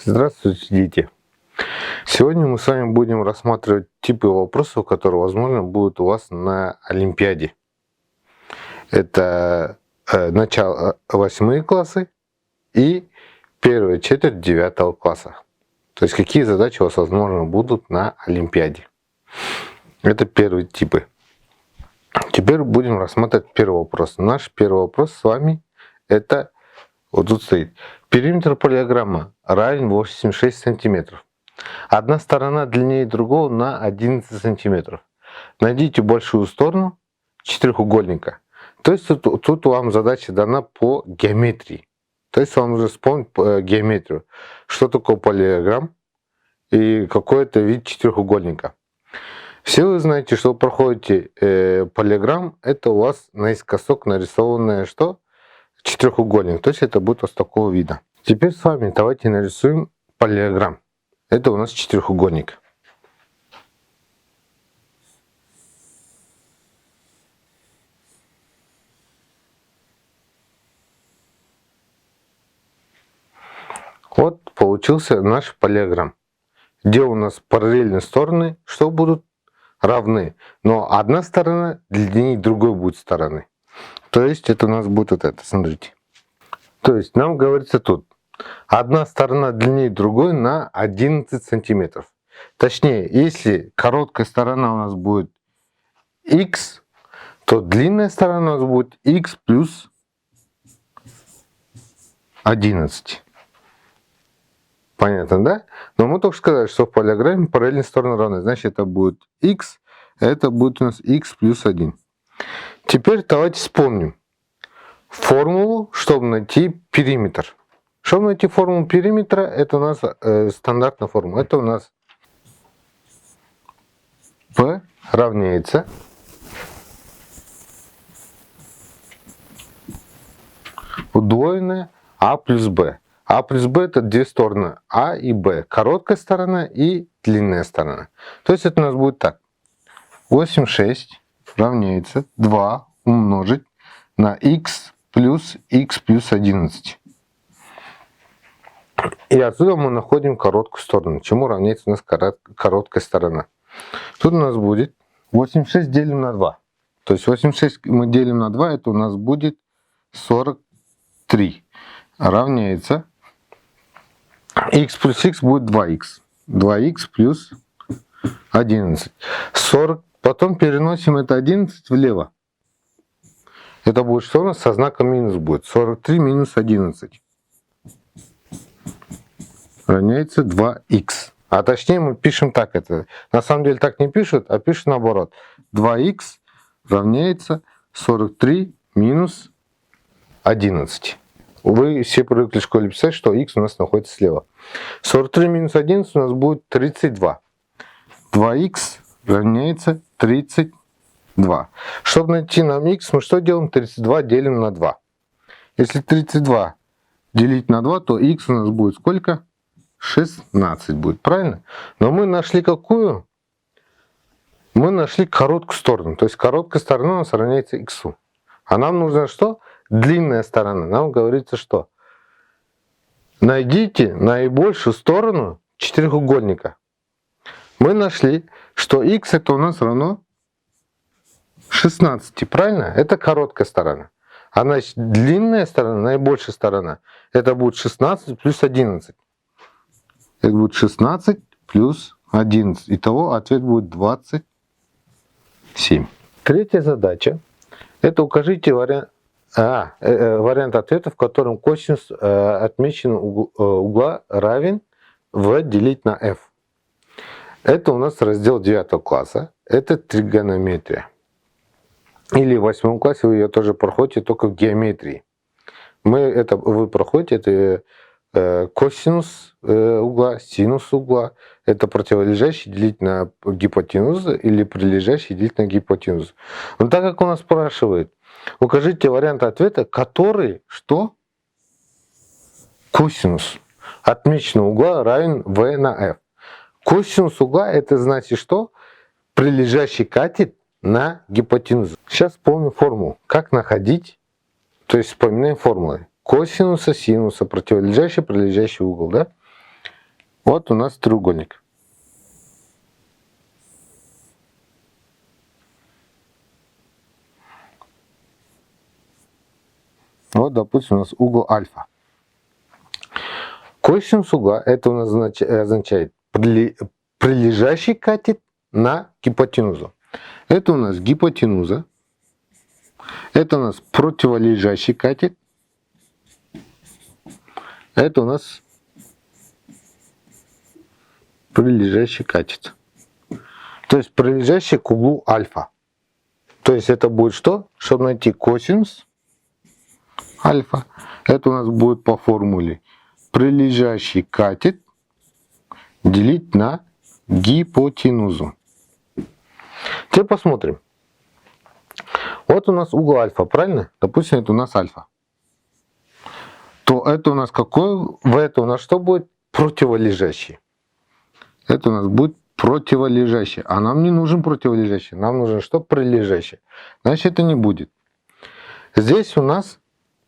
Здравствуйте, дети! Сегодня мы с вами будем рассматривать типы вопросов, которые, возможно, будут у вас на Олимпиаде. Это начало 8 классы и первая четверть 9 класса. То есть какие задачи у вас, возможно, будут на Олимпиаде. Это первые типы. Теперь будем рассматривать первый вопрос. Наш первый вопрос с вами это, вот тут стоит, периметр полиограмма равен 86 сантиметров. Одна сторона длиннее другого на 11 сантиметров. Найдите большую сторону четырехугольника. То есть тут вам задача дана по геометрии. То есть вам нужно вспомнить геометрию. Что такое полиограмм и какой это вид четырехугольника. Все вы знаете, что вы проходите полиограмм, это у вас наискосок нарисованное что? Четырехугольник. То есть это будет вот такого вида. Теперь с вами давайте нарисуем полиограмм. Это у нас четырехугольник. Вот получился наш полиограмм, где у нас параллельные стороны, что будут равны. Но одна сторона длиннее другой будет стороны. То есть это у нас будет вот это, смотрите. То есть нам говорится тут, одна сторона длиннее другой на 11 сантиметров. Точнее, если короткая сторона у нас будет x, то длинная сторона у нас будет x плюс 11. Понятно, да? Но мы только сказали, что в полиограмме параллельные стороны равны. Значит, это будет x, а это будет у нас x плюс 1. Теперь давайте вспомним формулу, чтобы найти периметр. Чтобы найти формулу периметра, это у нас стандартная формула. Это у нас P равняется удвоенное А плюс Б. А плюс Б это две стороны А и Б. Короткая сторона и длинная сторона. То есть это у нас будет так. 86 равняется 2 умножить на x плюс 11. И отсюда мы находим короткую сторону. Чему равняется у нас короткая сторона. Тут у нас будет 86 делим на 2. То есть 86 мы делим на 2, это у нас будет 43. Равняется x плюс x будет 2x. 2x плюс 11. 40. Потом переносим это 11 влево. Это будет что у нас? Со знаком минус будет. 43 минус 11. Равняется 2х. А точнее мы пишем так это. На самом деле так не пишут, а пишут наоборот. 2х равняется 43 минус 11. Вы все привыкли в школе писать, что х у нас находится слева. 43 минус 11 у нас будет 32. 2х равняется 32. Чтобы найти нам х, мы что делаем? 32 делим на 2. Если 32 делить на 2, то х у нас будет сколько? 16 будет, правильно? Но мы нашли какую? Мы нашли короткую сторону. То есть короткая сторона у нас равняется х. А нам нужно что? Длинная сторона. Нам говорится что? Найдите наибольшую сторону четырехугольника. Мы нашли, что х это у нас равно 16, правильно? Это короткая сторона. А значит длинная сторона, наибольшая сторона, это будет 16 плюс 11. Это будет 16 плюс 11. Итого ответ будет 27. Третья задача. Это укажите вариант ответа, в котором косинус отмеченного угла равен v делить на f. Это у нас раздел 9 класса. Это тригонометрия. Или в 8 классе вы ее тоже проходите, только в геометрии. Вы проходите это косинус угла, синус угла. Это противолежащий делить на гипотенузу или прилежащий делить на гипотенузу. Но так как у нас спрашивает, укажите вариант ответа, который что? Косинус отмеченного угла равен v на f. Косинус угла это значит что? Прилежащий катет на гипотенузу. Сейчас вспомним формулу. Как находить, то есть вспоминаем формулы. Косинуса, синуса, противолежащий, прилежащий угол. Да? Вот у нас треугольник. Вот, допустим, у нас угол альфа. Косинус угла, это у нас означает прилежащий катет на гипотенузу. Это у нас гипотенуза. Это у нас противолежащий катет. Это у нас прилежащий катет. То есть прилежащий к углу альфа. То есть это будет что? Чтобы найти косинус альфа, это у нас будет по формуле прилежащий катет делить на гипотенузу. Теперь посмотрим. Вот у нас угол альфа, правильно? Допустим, это у нас альфа. То это у нас какой? В это у нас что будет? Противолежащий. Это у нас будет противолежащий. А нам не нужен противолежащий. Нам нужен что? Прилежащий. Значит, это не будет. Здесь у нас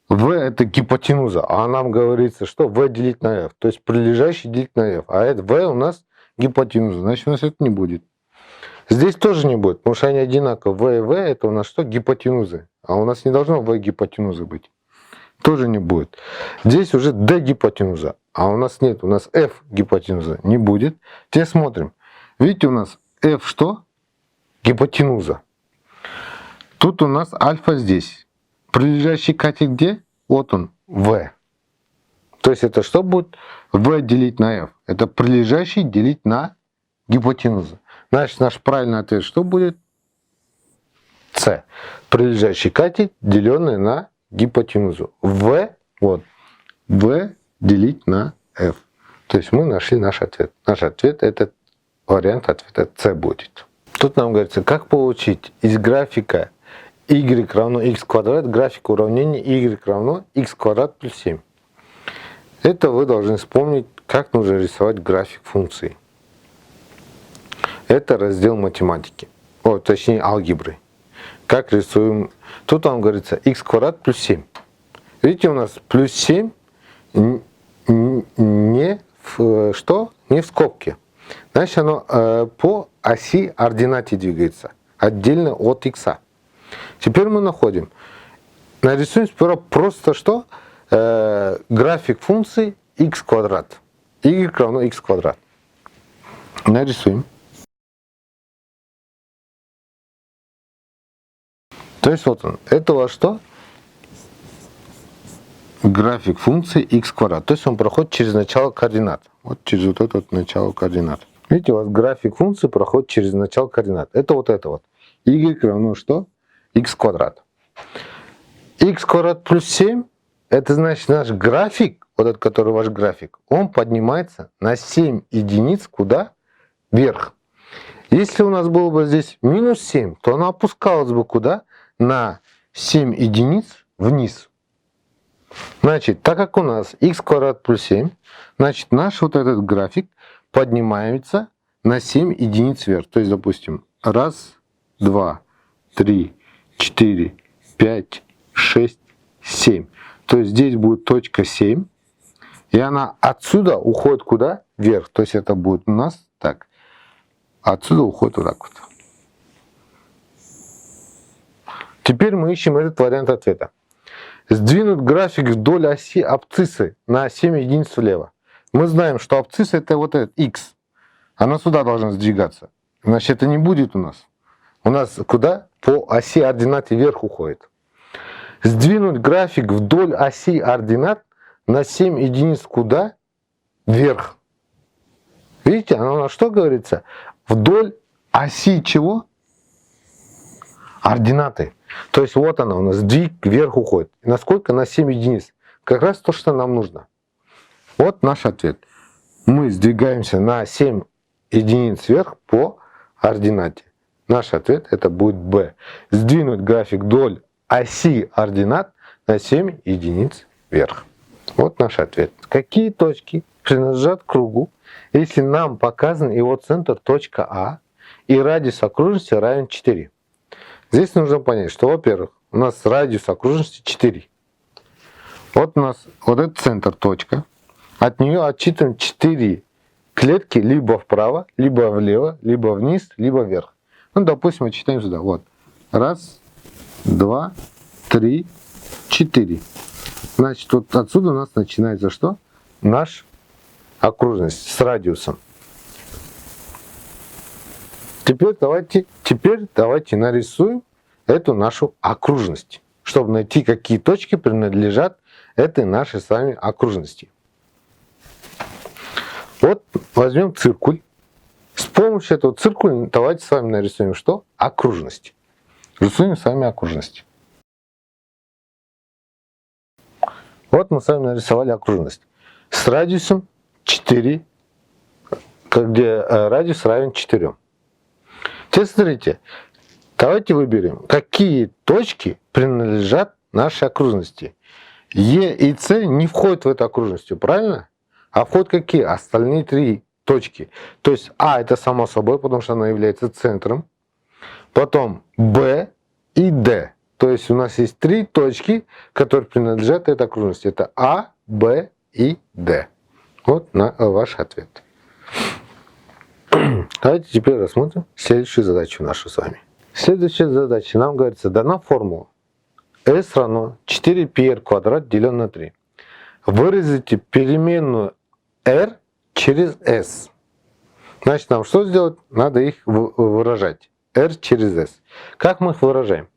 В это гипотенуза. А нам говорится, что В делить на F. То есть прилежащий делить на F. А это В у нас гипотенуза. Значит, у нас это не будет. Здесь тоже не будет, потому что они одинаковы. В и В это у нас что? Гипотенузы. А у нас не должно В гипотенузы быть. Тоже не будет. Здесь уже D гипотенуза. А у нас нет. У нас F гипотенуза не будет. Теперь смотрим. Видите, у нас F что? Гипотенуза. Тут у нас альфа здесь. Прилежащий катет где? Вот он, В. То есть это что будет? В делить на F. Это прилежащий делить на гипотенузу. Значит, наш правильный ответ что будет? С. Прилежащий катет, деленный на гипотенузу. В, вот, В делить на F. То есть мы нашли наш ответ. Наш ответ, этот вариант ответа С будет. Тут нам говорится, как получить из графика y равно x квадрат график уравнения y равно x квадрат плюс 7. Это вы должны вспомнить, как нужно рисовать график функции. Это раздел математики, точнее алгебры. Как рисуем? Тут вам говорится x квадрат плюс 7. Видите, у нас плюс 7 не в скобке. Значит, оно по оси ординате двигается, отдельно от x. Теперь мы находим. Нарисуем сперва просто что? График функции x квадрат. Y равно x квадрат. Нарисуем. То есть вот он. Это у вас что? График функции x квадрат. То есть он проходит через начало координат. Вот через вот это вот начало координат. Видите, у вас график функции проходит через начало координат. Это вот. Y равно что? X квадрат. X квадрат плюс 7, это значит наш график, вот этот, который ваш график, он поднимается на 7 единиц куда? Вверх. Если у нас было бы здесь минус 7, то она опускалась бы куда? На 7 единиц вниз. Значит, так как у нас x квадрат плюс 7, значит наш вот этот график поднимается на 7 единиц вверх. То есть, допустим, 1, 2, 3, 4, 5, 6, 7. То есть здесь будет точка 7. И она отсюда уходит куда? Вверх. То есть это будет у нас так. Отсюда уходит вот так вот. Теперь мы ищем этот вариант ответа. Сдвинуть график вдоль оси абсциссы на 7 единиц влево. Мы знаем, что абсцисса это вот этот x. Она сюда должна сдвигаться. Значит, это не будет у нас. У нас куда? По оси ординат вверх уходит. Сдвинуть график вдоль оси ординат на 7 единиц куда? Вверх. Видите, она у нас что говорится? Вдоль оси чего? Ординаты. То есть вот она у нас, сдвиг вверх уходит. Насколько? На 7 единиц. Как раз то, что нам нужно. Вот наш ответ. Мы сдвигаемся на 7 единиц вверх по ординате. Наш ответ это будет B. Сдвинуть график вдоль оси ординат на 7 единиц вверх. Вот наш ответ. Какие точки принадлежат кругу, если нам показан его центр точка А и радиус окружности равен 4? Здесь нужно понять, что, во-первых, у нас радиус окружности 4. Вот у нас вот этот центр точка. От нее отсчитываем 4 клетки либо вправо, либо влево, либо вниз, либо вверх. Ну, допустим, мы читаем сюда. Вот. Раз, два, три, четыре. Значит, вот отсюда у нас начинается что? Наша окружность с радиусом. Теперь давайте нарисуем эту нашу окружность, чтобы найти, какие точки принадлежат этой нашей с вами окружности. Вот возьмем циркуль. С помощью этого циркуля давайте с вами нарисуем что? Окружность. Рисуем с вами окружность. Вот мы с вами нарисовали окружность с радиусом 4, где радиус равен 4. Теперь смотрите, давайте выберем, какие точки принадлежат нашей окружности. Е и С не входят в эту окружность, правильно? А входят какие? Остальные три точки. То есть А это само собой, потому что она является центром. Потом Б и Д. То есть у нас есть три точки, которые принадлежат этой окружности. Это А, Б и Д. Вот ваш ответ. Давайте теперь рассмотрим следующую задачу нашу с вами. Следующая задача нам говорится, дана формула S равно 4πr квадрат делен на 3. Выразите переменную r через s. Значит, нам что сделать? Надо их выражать. r через s. Как мы их выражаем?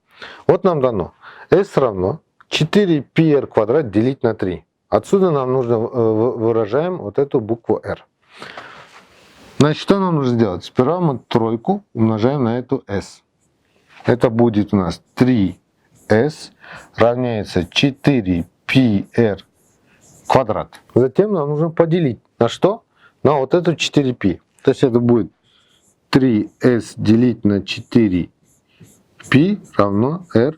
Вот нам дано s равно 4πr квадрат делить на 3. Отсюда нам нужно выражаем вот эту букву r. Значит, что нам нужно сделать? Сперва мы тройку умножаем на эту s. Это будет у нас 3s равняется 4πr квадрат. Затем нам нужно поделить на что? На вот эту 4π. То есть это будет 3s делить на 4π равно r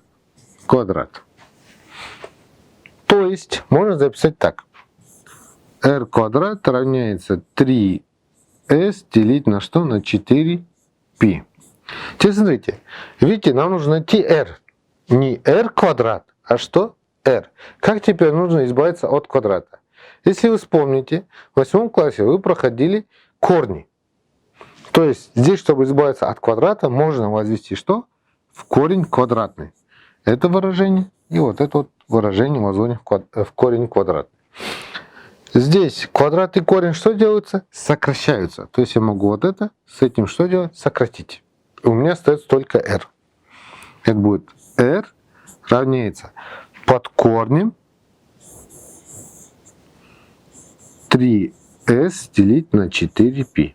квадрат. То есть можно записать так. r квадрат равняется 3s делить на что? На 4π. Теперь смотрите, видите, нам нужно найти r. Не r квадрат, а что? r. Как теперь нужно избавиться от квадрата? Если вы вспомните, в 8 классе вы проходили корни. То есть здесь, чтобы избавиться от квадрата, можно возвести что? В корень квадратный. Это выражение и вот это вот выражение возводим в корень квадратный. Здесь квадрат и корень что делаются? Сокращаются. То есть я могу вот это с этим что делать? Сократить. У меня остается только r. Это будет r равняется под корнем 3s делить на 4π.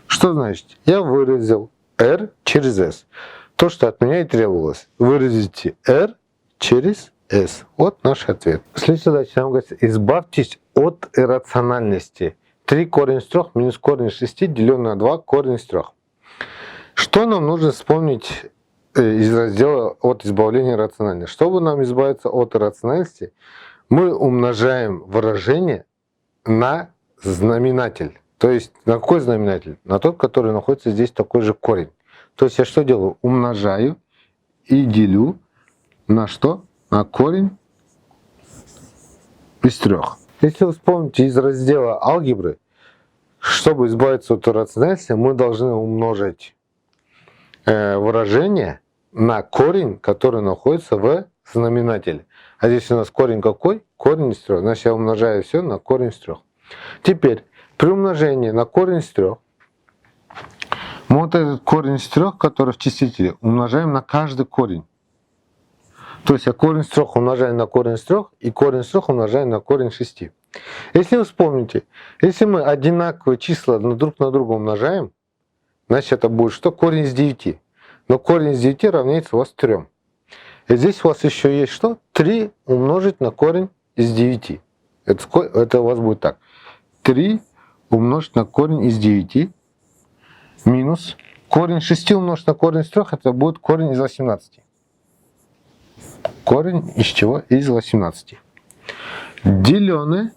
Что значит? Я выразил r через s. То, что от меня и требовалось. Выразите r через s. Вот наш ответ. Следующая задача нам говорит, избавьтесь от иррациональности. 3 корень из 3 минус корень из 6 делен на 2 корень из 3. Что нам нужно вспомнить из раздела от избавления иррациональности? Чтобы нам избавиться от иррациональности, мы умножаем выражение на знаменатель. То есть на какой знаменатель? На тот, который находится здесь такой же корень. То есть я что делаю? Умножаю и делю на что? На корень из 3. Если вы вспомните из раздела алгебры, чтобы избавиться от иррациональности, мы должны умножить выражение на корень, который находится в знаменателе. А здесь у нас корень какой? Корень из 3. Значит, я умножаю все на корень из 3. Теперь при умножении на корень из 3 мы вот этот корень из 3, который в числителе, умножаем на каждый корень. То есть я корень из 3 умножаю на корень из 3 и корень из 3 умножаю на корень из 6. Если вы вспомните, если мы одинаковые числа друг на друга умножаем, значит это будет что? Корень из 9. Но корень из 9 равняется у вас 3. И здесь у вас еще есть что? 3 умножить на корень из 9. Это у вас будет так. 3 умножить на корень из 9 минус корень из 6 умножить на корень из 3, это будет корень из 18. Корень из чего? Из 18. Деленное.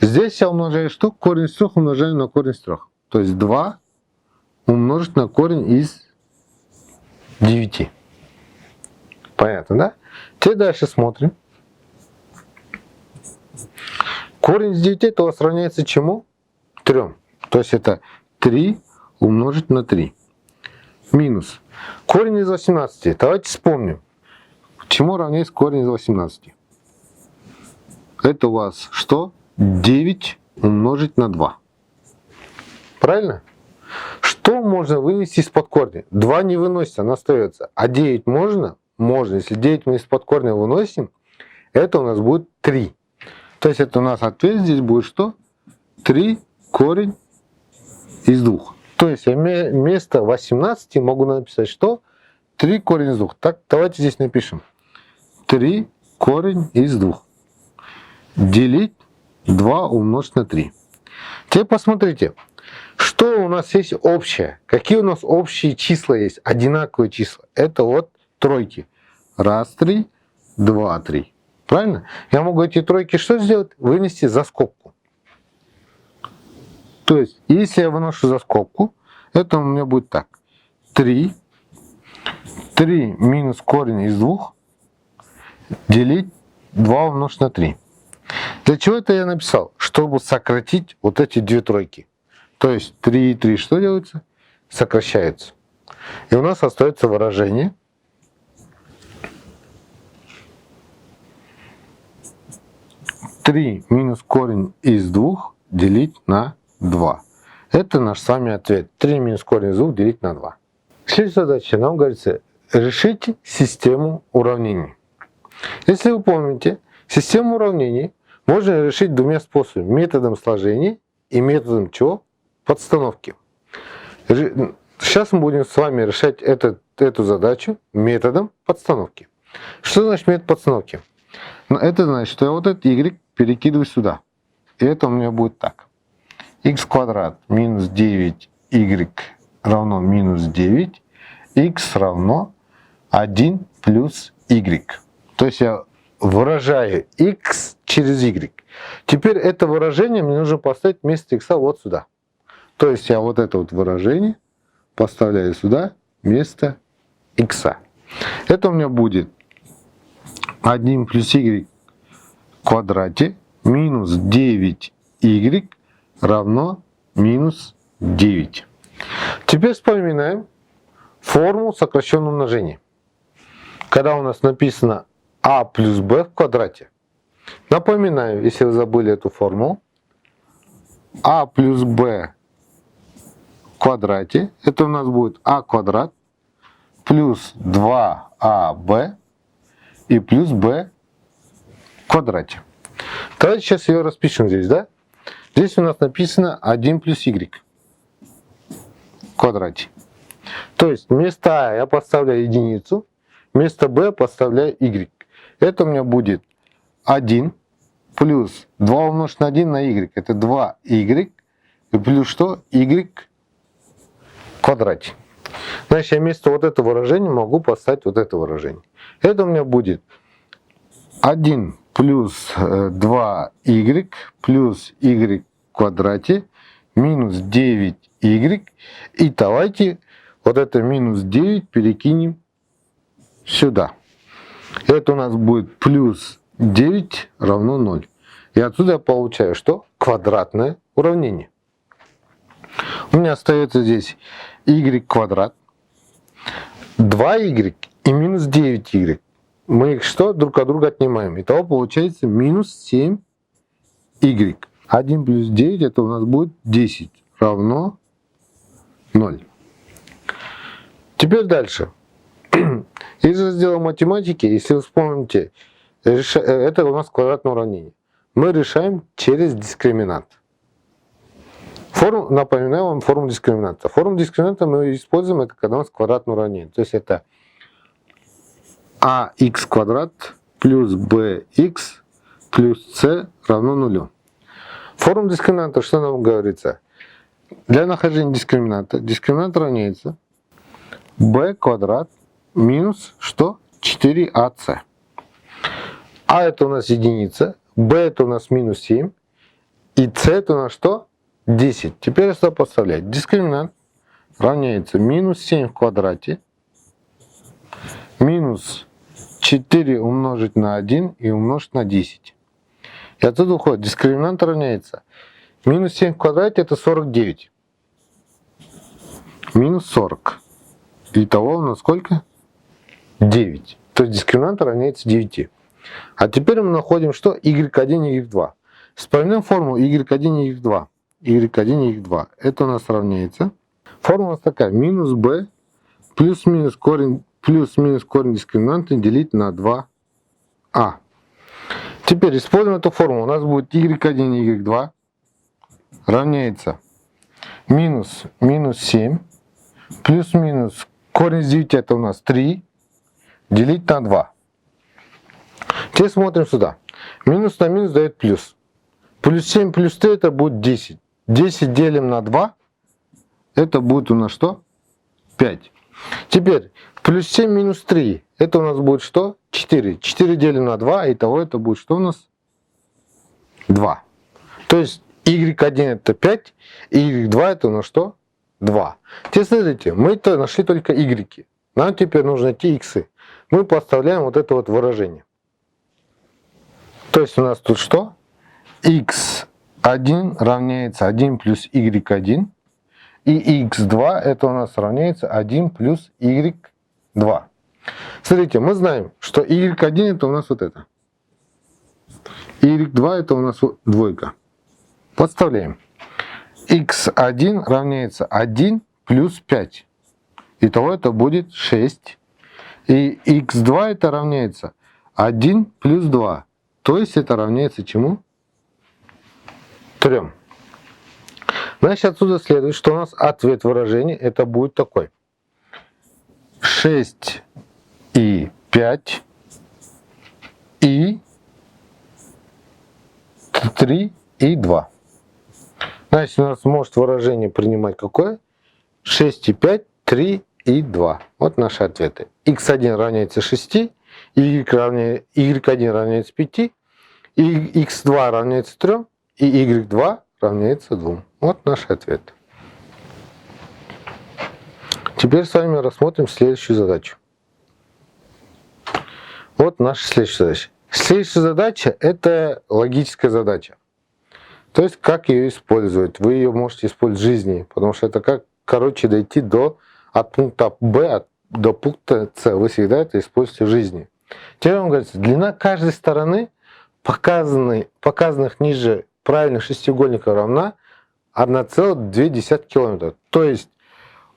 Здесь я умножаю что? Корень из 3 умножаю на корень из 3. То есть 2 умножить на корень из 9. Понятно, да? Теперь дальше смотрим. Корень из 9 это у вас равняется чему? 3. То есть это 3 умножить на 3. Минус. Корень из 18. Давайте вспомним. Чему равняется корень из 18? Это у вас что? 9 умножить на 2. Правильно? Что можно вынести из-под корня? 2 не выносится, она остается. А 9 можно? Можно. Если 9 мы из-под корня выносим, это у нас будет 3. То есть это у нас ответ здесь будет что? 3 корень из 2. То есть я вместо 18 могу написать что? 3 корень из 2. Так, давайте здесь напишем. 3 корень из 2. Делить 2 умножить на 3. Теперь посмотрите, что у нас есть общее. Какие у нас общие числа есть, одинаковые числа. Это вот тройки. 1, 3, 2, 3. Правильно? Я могу эти тройки что сделать? Вынести за скобку. То есть, если я выношу за скобку, это у меня будет так. 3 минус корень из 2 делить 2 умножить на 3. Для чего это я написал? Чтобы сократить вот эти две тройки. То есть 3 и 3 что делается? Сокращается. И у нас остается выражение. Три минус корень из 2 делить на 2. Это наш с вами ответ. 3 минус корень из 2 делить на 2. Следующая задача нам говорится, решите систему уравнений. Если вы помните, систему уравнений можно решить двумя способами. Методом сложения и методом чего? Подстановки. Сейчас мы будем с вами решать эту задачу методом подстановки. Что значит метод подстановки? Это значит, что я вот этот y перекидываю сюда. И это у меня будет так. X квадрат минус 9y равно минус 9. X равно 1 плюс y. То есть я выражаю x через y. Теперь это выражение мне нужно поставить вместо x вот сюда. То есть я вот это вот выражение поставляю сюда вместо x. Это у меня будет 1 плюс y в квадрате минус 9y равно минус 9. Теперь вспоминаем формулу сокращенного умножения. Когда у нас написано а плюс b в квадрате. Напоминаю, если вы забыли эту формулу. А плюс b в квадрате. Это у нас будет а квадрат плюс 2аб и плюс b в квадрате. Давайте сейчас ее распишем здесь, да? Здесь у нас написано 1 плюс y в квадрате. То есть вместо а я подставляю единицу, вместо b подставляю y. Это у меня будет 1 плюс 2 умножить на 1 на y. Это 2y и плюс что? Y в квадрате. Значит, я вместо вот этого выражения могу поставить вот это выражение. Это у меня будет 1 плюс 2y плюс y в квадрате минус 9y. И давайте вот это минус 9 перекинем сюда. Это у нас будет плюс 9 равно 0. И отсюда я получаю что? Квадратное уравнение. У меня остается здесь y квадрат, 2y и минус 9y. Мы их что? Друг от друга отнимаем. Итого получается минус 7y. 1 плюс 9 это у нас будет 10 равно 0. Теперь дальше. Из раздела математики, если вы вспомните, это у нас квадратное уравнение. Мы решаем через дискриминант. Напоминаю вам формулу дискриминанта. Формулу дискриминанта мы используем, это когда у нас квадратное уравнение. То есть это ax квадрат плюс bx плюс c равно 0. Формула дискриминанта, что нам говорится? Для нахождения дискриминанта, дискриминант равняется b квадрат минус что? 4ac. А это у нас единица, b это у нас минус 7, и c это у нас что? 10. Теперь что подставлять? Дискриминант равняется минус 7 в квадрате минус 4 умножить на 1 и умножить на 10. И отсюда уходит дискриминант равняется Минус 7 в квадрате это 49. Минус 40. Итого у нас сколько? 9. То есть дискриминант равняется 9. А теперь мы находим что? y1, y2. Вспоминаем формулу y1, y2. y1, y2. Это у нас равняется. Формула у нас такая. Минус b плюс-минус корень дискриминанта делить на 2а. Теперь используем эту формулу. У нас будет y1, y2 равняется минус 7 плюс-минус корень из 9 это у нас 3 делить на 2. Теперь смотрим сюда. Минус на минус дает плюс. Плюс 7 плюс 3 это будет 10. 10 делим на 2. Это будет у нас что? 5. Теперь плюс 7 минус 3. Это у нас будет что? 4. 4 делим на 2. Итого это будет что у нас? 2. То есть y1 это 5. И y2 это у нас что? 2. Теперь смотрите. Мы нашли только y. Нам теперь нужно найти x. Мы подставляем вот это вот выражение. То есть у нас тут что? x1 равняется 1 плюс y1. И x2 это у нас равняется 1 плюс y2. Смотрите, мы знаем, что y1 это у нас вот это. y2 это у нас двойка. Подставляем. x1 равняется 1 плюс 5. Итого это будет 6. И x2 это равняется 1 плюс 2. То есть это равняется чему? 3. Значит, отсюда следует, что у нас ответ выражения это будет такой. 6 и 5 и 3 и 2. Значит, у нас может выражение принимать какое? 6 и 5, 3 и 2. Вот наши ответы. x1 равняется 6, y1 равняется 5, и x2 равняется 3, и y2 равняется 2. Вот наш ответ. Теперь с вами рассмотрим следующую задачу. Вот наша следующая задача. Следующая задача это логическая задача. То есть как ее использовать. Вы ее можете использовать в жизни, потому что это как, дойти от пункта B до пункта C. Вы всегда это используете в жизни. Теперь вам говорится, длина каждой стороны, показанных ниже правильных шестиугольников, равна 1,2 километра. То есть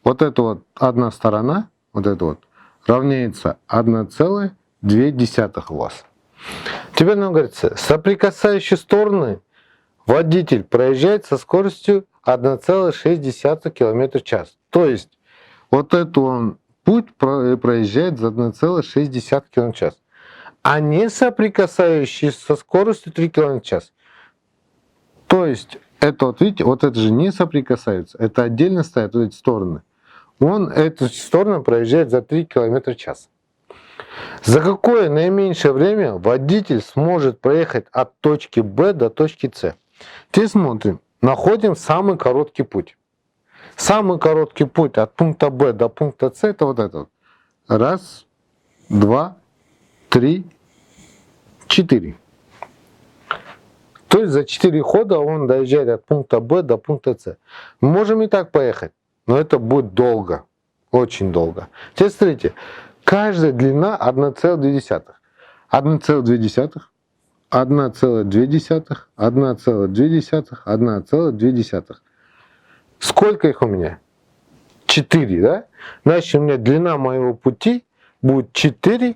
вот эта вот одна сторона, вот эта вот, равняется 1,2 у вас. Теперь нам говорится, соприкасающие стороны водитель проезжает со скоростью 1,6 км в час. То есть вот этот он путь проезжает за 1,6 км в час. А не соприкасающие со скоростью 3 км в час. То есть это вот видите, вот это же не соприкасаются. Это отдельно стоят вот эти стороны. Он эту сторону проезжает за 3 км в час. За какое наименьшее время водитель сможет проехать от точки B до точки C? Теперь смотрим. Находим самый короткий путь. Самый короткий путь от пункта B до пункта C это вот этот. 1, 2, 3, 4. То есть за 4 хода он доезжает от пункта B до пункта C. Мы можем и так поехать, но это будет долго. Очень долго. Теперь смотрите. Каждая длина 1,2. 1,2. 1,2. 1,2. 1,2. Сколько их у меня? 4, да? Значит, у меня длина моего пути будет 4.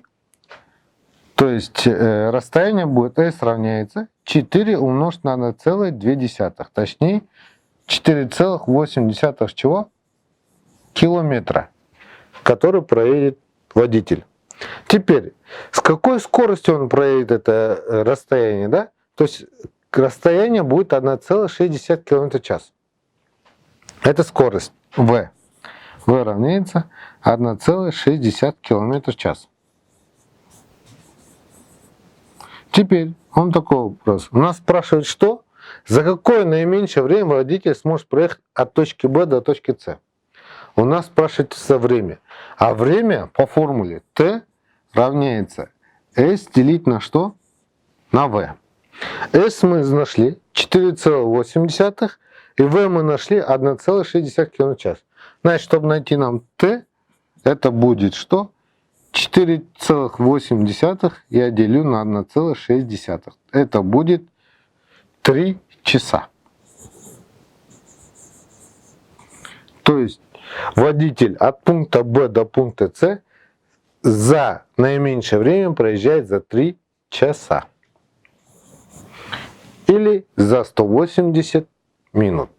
То есть расстояние будет S равняется 4 умножить на 1,2. Точнее 4,8 чего? Километра, который проедет водитель. Теперь, с какой скоростью он проедет это расстояние, да? То есть расстояние будет 1,6 км в час. Это скорость V. V равняется 1,6 км в час. Теперь, он такой вопрос. У нас спрашивает, что? За какое наименьшее время водитель сможет проехать от точки B до точки C? У нас спрашивается время. А время по формуле T равняется S делить на что? На V. S мы нашли 4,8, и v мы нашли 1,6 км в час. Значит, чтобы найти нам t, это будет что? 4,8 я делю на 1,6. Это будет 3 часа. То есть водитель от пункта Б до пункта С за наименьшее время проезжает за 3 часа. Или за 180 минут.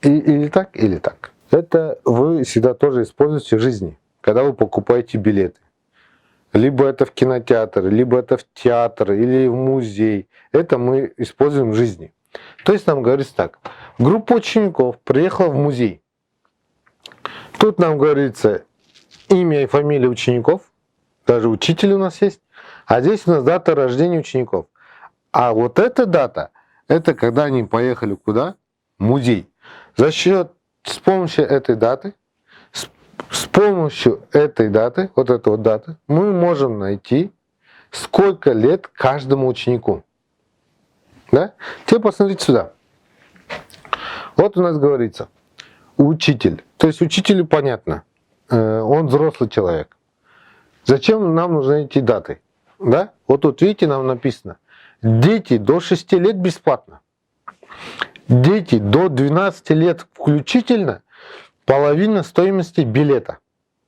Или так, или так. Это вы всегда тоже используете в жизни, когда вы покупаете билеты. Либо это в кинотеатр, либо это в театр, или в музей. Это мы используем в жизни. То есть нам говорится так. Группа учеников приехала в музей. Тут нам говорится имя и фамилия учеников. Даже учитель у нас есть. А здесь у нас дата рождения учеников. А вот эта дата, это когда они поехали куда? В музей. С помощью этой даты, вот этой вот даты, мы можем найти, сколько лет каждому ученику. Да? Теперь посмотрите сюда. Вот у нас говорится, учитель. То есть учителю понятно, он взрослый человек. Зачем нам нужны эти даты? Да? Вот тут видите, нам написано, дети до 6 лет бесплатно. Дети до 12 лет включительно половина стоимости билета.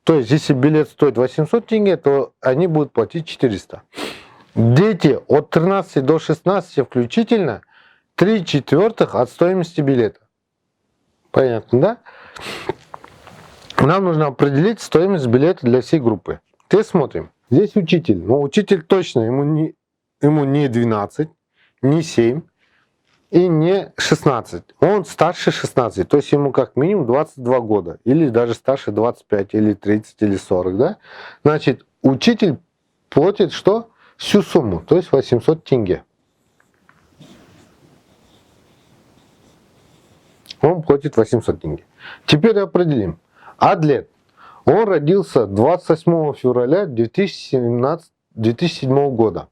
То есть, если билет стоит 800 тенге, то они будут платить 400. Дети от 13 до 16 включительно 3/4 от стоимости билета. Понятно, да? Нам нужно определить стоимость билета для всей группы. Теперь смотрим. Здесь учитель. Но учитель точно, ему не 12, не 7 и не 16. Он старше 16. То есть ему как минимум 22 года. Или даже старше 25, или 30, или 40. Да? Значит, учитель платит что? Всю сумму. То есть 800 тенге. Он платит 800 тенге. Теперь определим. Адлет. Он родился 28 февраля 2007 года.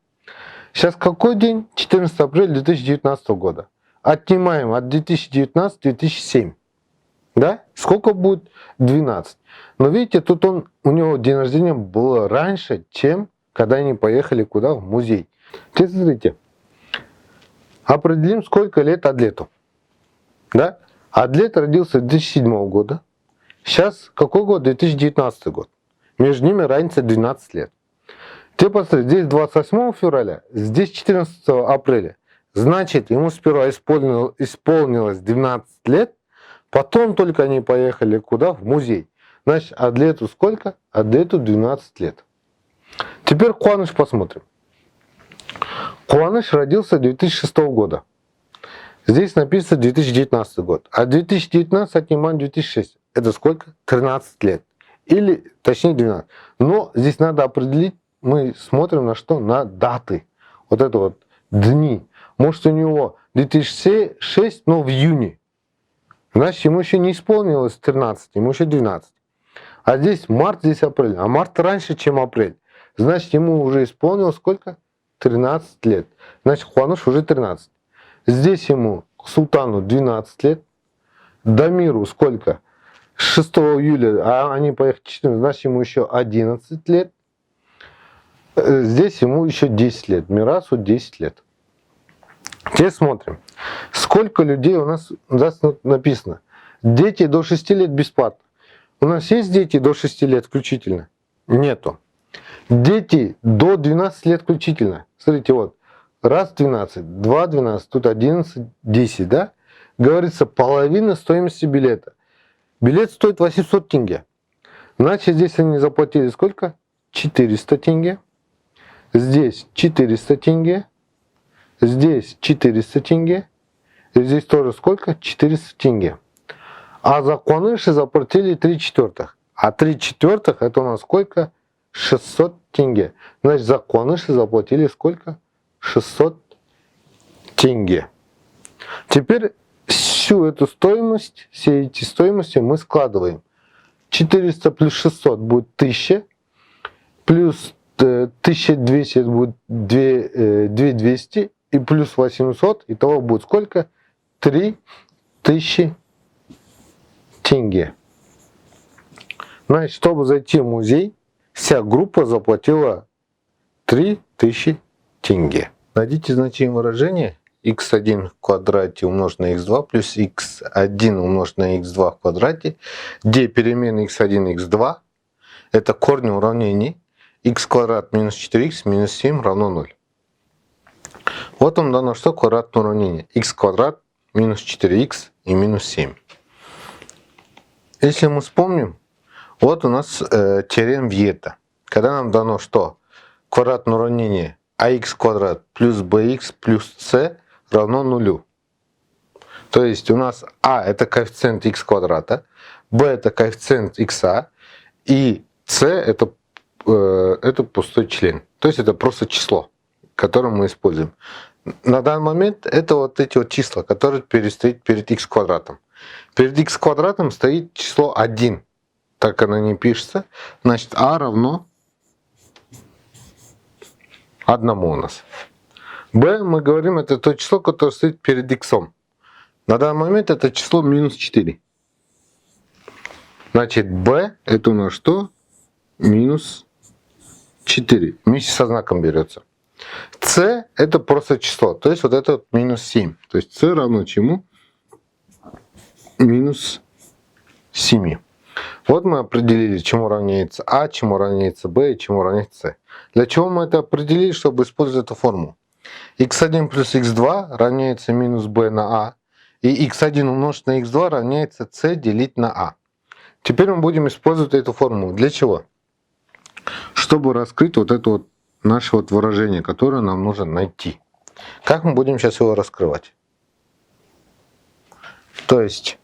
Сейчас какой день? 14 апреля 2019 года. Отнимаем от 2019 2007. Да? Сколько будет? 12. Но видите, тут у него день рождения было раньше, чем когда они поехали куда? В музей. Теперь смотрите. Определим, сколько лет Адлету. Да? Адлет родился 2007 года. Сейчас какой год? 2019 год. Между ними разница 12 лет. Теперь посмотрите, здесь 28 февраля, здесь 14 апреля. Значит, ему сперва исполнилось 12 лет, потом только они поехали куда? В музей. Значит, Адлету сколько? Адлету 12 лет. Теперь Куаныш посмотрим. Куаныш родился 2006 года. Здесь написано 2019 год. А 2019 отнимаем 2006. Это сколько? 13 лет. Или, точнее, 12. Но здесь надо определить, мы смотрим на что? На даты. Вот это вот дни. Может, у него 2006, но в июне. Значит, ему еще не исполнилось 13, ему еще 12. А здесь март, здесь апрель. А март раньше, чем апрель. Значит, ему уже исполнилось сколько? 13 лет. Значит, Куаныш уже 13. Здесь ему, Султану, 12 лет. Дамиру сколько? 6 июля, а они поехали 14, значит, ему еще 11 лет. Здесь ему еще 10 лет. Мирасу 10 лет. Теперь смотрим. Сколько людей у нас написано. Дети до 6 лет бесплатно. У нас есть дети до 6 лет включительно? Нету. Дети до 12 лет включительно. Смотрите, вот. Раз 12, 2 12, тут 11, 10, да? Говорится, половина стоимости билета. Билет стоит 800 тенге. Значит, здесь они заплатили сколько? 400 тенге. Здесь 400 тенге. Здесь 400 тенге. И здесь тоже сколько? 400 тенге. А за Куаныши заплатили 3/4. А 3/4 это у нас сколько? 600 тенге. Значит, за Куаныши заплатили сколько? 600 тенге. Теперь всю эту стоимость, все эти стоимости мы складываем. 400 плюс 600 будет 1000. Плюс 1200 будет 2200. И плюс 800. Итого будет сколько? 3000 тенге. Значит, чтобы зайти в музей, вся группа заплатила 3000 тенге. Найдите значение выражения x1 в квадрате умножить на x2 плюс x1 умножить на x2 в квадрате, где перемены x1 и x2 это корни уравнений x квадрат минус 4x минус 7 равно 0. Вот вам дано что квадратное уравнение x квадрат минус 4x и минус 7. Если мы вспомним, вот у нас теорема Виета. Когда нам дано что квадратное уравнение ax квадрат плюс bx плюс c равно нулю. То есть у нас а это коэффициент x квадрата, b это коэффициент x, и c это пустой член. То есть это просто число, которое мы используем. На данный момент это вот эти вот числа, которые стоят перед x квадратом. Перед x квадратом стоит число 1. Так оно не пишется. Значит, а равно 1 у нас. b, мы говорим, это то число, которое стоит перед x. На данный момент это число минус 4. Значит, b это у нас что? Минус 4. Вместе со знаком берется. c это просто число. То есть вот это вот минус 7. То есть c равно чему? Минус 7. Вот мы определили, чему равняется а, чему равняется b и чему равняется c. Для чего мы это определили? Чтобы использовать эту формулу. x1 плюс x2 равняется минус b на а. И x1 умножить на x2 равняется c делить на а. Теперь мы будем использовать эту формулу. Для чего? Чтобы раскрыть вот это вот наше вот выражение, которое нам нужно найти. Как мы будем сейчас его раскрывать? То есть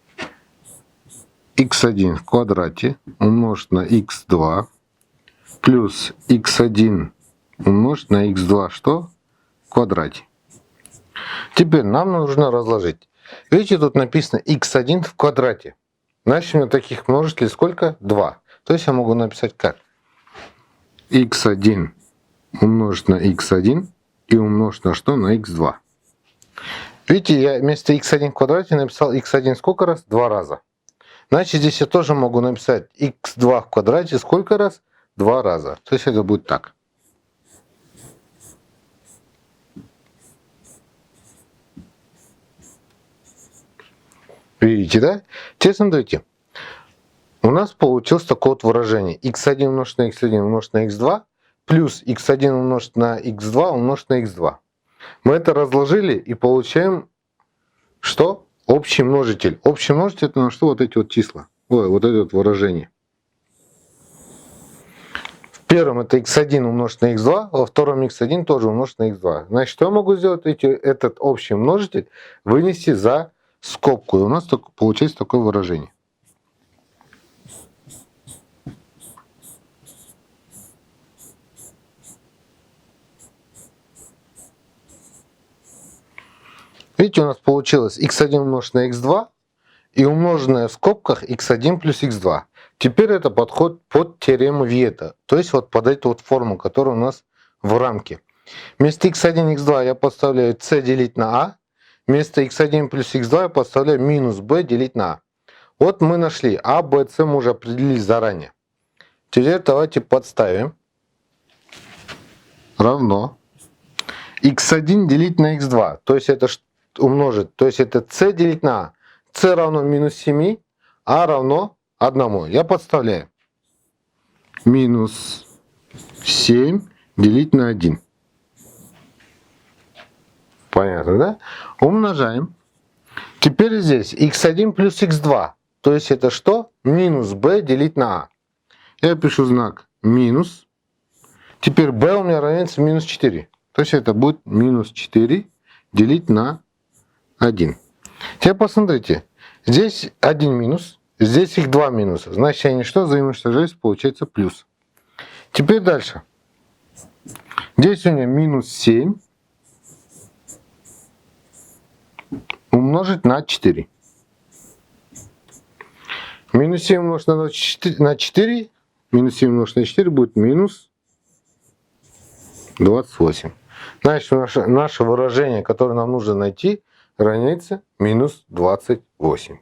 x1 в квадрате умножить на x2 плюс x1 умножить на x2 что? В квадрате. Теперь нам нужно разложить. Видите, тут написано x1 в квадрате. Значит, у меня таких множителей сколько? 2. То есть я могу написать как? x1 умножить на x1 и умножить на что? На x2. Видите, я вместо x1 в квадрате написал x1 сколько раз? 2 раза. Значит, здесь я тоже могу написать x2 в квадрате сколько раз? 2 раза. То есть это будет так. Видите, да? Теперь смотрите. У нас получилось такое вот выражение. x1 умножить на x1 умножить на x2 плюс x1 умножить на x2 умножить на x2. Мы это разложили и получаем что? Общий множитель. Общий множитель это на что? Вот эти вот числа. Ой, вот это вот выражение. В первом это x1 умножить на x2, во втором x1 тоже умножить на x2. Значит, что я могу сделать? Этот общий множитель вынести за скобку. И у нас получается такое выражение. Видите, у нас получилось x1 умножить на x2 и умноженное в скобках x1 плюс x2. Теперь это подходит под теорему Виета, то есть вот под эту вот форму, которая у нас в рамке. Вместо x1 x2 я подставляю c делить на а, вместо x1 плюс x2 я подставляю минус b делить на а. Вот мы нашли а, b, c мы уже определили заранее. Теперь давайте подставим равно x1 делить на x2, то есть это умножить, то есть это c делить на а. c равно минус 7, а равно 1. Я подставляю. Минус 7 делить на 1. Понятно, да? Умножаем. Теперь здесь x1 плюс x2. То есть это что? Минус b делить на а. Я пишу знак минус. Теперь b у меня равняется минус 4. То есть это будет минус 4 делить на 1. Теперь посмотрите. Здесь 1 минус. Здесь их 2 минуса. Значит, они что? Взаимоуничтожаются, получается плюс. Теперь дальше. Здесь у меня минус 7 умножить на 4. Минус 7 умножить на 4, минус 7 умножить на 4 будет минус 28. Значит, наше выражение, которое нам нужно найти, равняется минус 28.